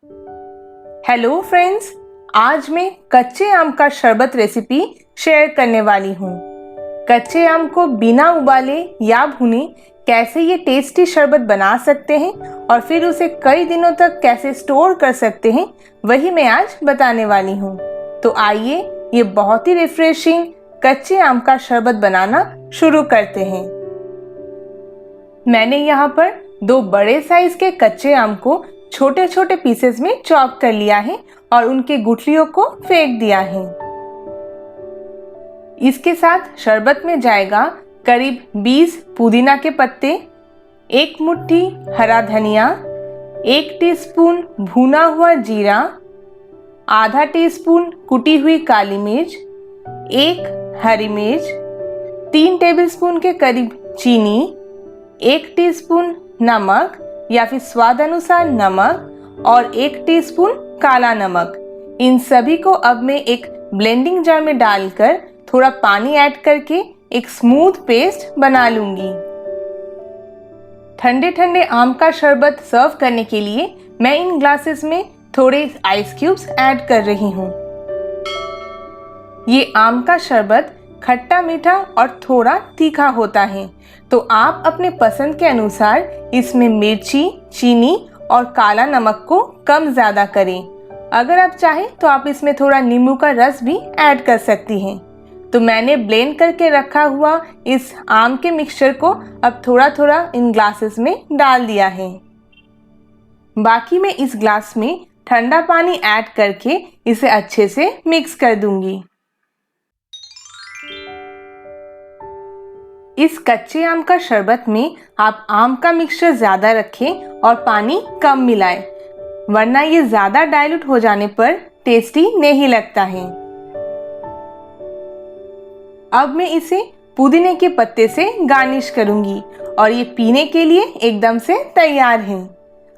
Hello friends, आज मैं कच्चे आम का शरबत रेसिपी शेयर करने वाली हूँ। कच्चे आम को बिना उबाले या भुने कैसे ये टेस्टी शरबत बना सकते हैं और फिर उसे कई दिनों तक कैसे स्टोर कर सकते हैं, वही मैं आज बताने वाली हूँ। तो आइए ये बहुत ही रिफ्रेशिंग कच्चे आम का शरबत बनाना शुरू करते हैं। मैंने यहाँ पर 2 बड़े साइज के कच्चे आम को छोटे छोटे पीसेस में चॉप कर लिया है और उनके गुठलियों को फेंक दिया है। इसके साथ शरबत में जाएगा करीब 20 पुदीना के पत्ते, 1 मुट्ठी हरा धनिया, 1 टीस्पून भुना हुआ जीरा, आधा टीस्पून कुटी हुई काली मिर्च, 1 हरी मिर्च, 3 टेबलस्पून के करीब चीनी, 1 टीस्पून नमक या फिर स्वाद अनुसार नमक और 1 टीस्पून काला नमक। इन सभी को अब मैं एक ब्लेंडिंग जार में डालकर थोड़ा पानी ऐड करके एक स्मूथ पेस्ट बना लूंगी। ठंडे ठंडे आम का शरबत सर्व करने के लिए मैं इन ग्लासेस में थोड़े आइस क्यूब्स ऐड कर रही हूँ। ये आम का शरबत खट्टा मीठा और थोड़ा तीखा होता है, तो आप अपने पसंद के अनुसार इसमें मिर्ची, चीनी और काला नमक को कम ज़्यादा करें। अगर आप चाहें तो आप इसमें थोड़ा नींबू का रस भी ऐड कर सकती हैं। तो मैंने ब्लेंड करके रखा हुआ इस आम के मिक्सचर को अब थोड़ा थोड़ा इन ग्लासेस में डाल दिया है। बाकी मैं इस ग्लास में ठंडा पानी ऐड करके इसे अच्छे से मिक्स कर दूंगी। इस कच्चे आम का शरबत में आप आम का मिक्सचर ज़्यादा रखें और पानी कम मिलाएं, वरना ये ज़्यादा डाइल्यूट हो जाने पर टेस्टी नहीं लगता है। अब मैं इसे पुदीने के पत्ते से गार्निश करूंगी और ये पीने के लिए एकदम से तैयार है।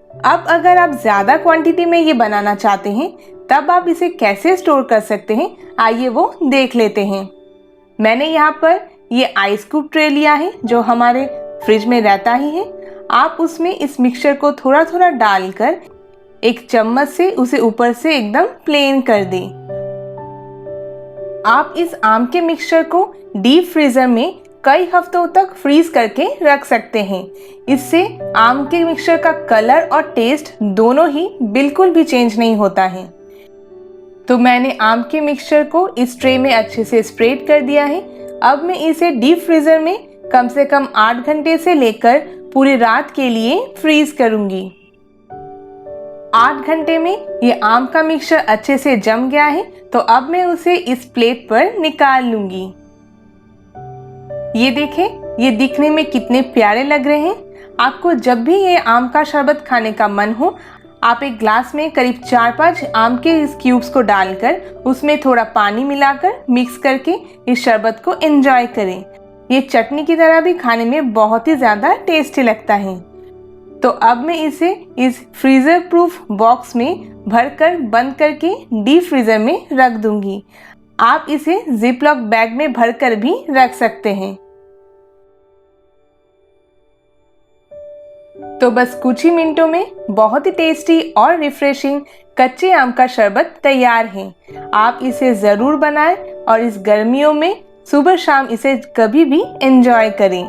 अब अगर आप ज़्यादा क्वांटिटी में ये बनाना चाहते हैं, तब आप इसे कैसे स्टोर कर सकते हैं, आइए वो देख लेते हैं। मैंने यहाँ पर ये आइस क्यूब ट्रे लिया है जो हमारे फ्रिज में रहता ही है। आप उसमें इस मिक्सचर को थोड़ा थोड़ा डालकर एक चम्मच से उसे ऊपर से एकदम प्लेन कर दें। आप इस आम के मिक्सचर को डीप फ्रीजर में कई हफ्तों तक फ्रीज करके रख सकते हैं। इससे आम के मिक्सचर का कलर और टेस्ट दोनों ही बिल्कुल भी चेंज नहीं होता है। तो मैंने आम के मिक्सचर को इस ट्रे में अच्छे से स्प्रेड कर दिया है। अब मैं इसे डीप फ्रीजर में कम से कम 8 घंटे से लेकर पूरी रात के लिए फ्रीज करूंगी। 8 घंटे में ये आम का मिक्सचर अच्छे से जम गया है, तो अब मैं उसे इस प्लेट पर निकाल लूंगी। ये देखें, ये दिखने में कितने प्यारे लग रहे हैं। आपको जब भी ये आम का शरबत खाने का मन हो, आप एक ग्लास में करीब 4-5 आम के इस क्यूब्स को डालकर उसमें थोड़ा पानी मिलाकर मिक्स करके इस शरबत को एंजॉय करें। ये चटनी की तरह भी खाने में बहुत ही ज़्यादा टेस्टी लगता है। तो अब मैं इसे इस फ्रीज़र प्रूफ बॉक्स में भरकर बंद करके डीप फ्रीज़र में रख दूंगी। आप इसे जिपलॉक बैग में भरकर भी रख सकते हैं। तो बस कुछ ही मिनटों में बहुत ही टेस्टी और रिफ्रेशिंग कच्चे आम का शरबत तैयार है। आप इसे ज़रूर बनाएं और इस गर्मियों में सुबह शाम इसे कभी भी एंजॉय करें।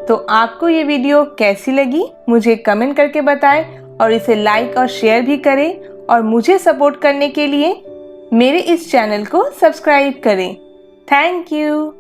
तो आपको ये वीडियो कैसी लगी मुझे कमेंट करके बताएं और इसे लाइक और शेयर भी करें और मुझे सपोर्ट करने के लिए मेरे इस चैनल को सब्सक्राइब करें। Thank you.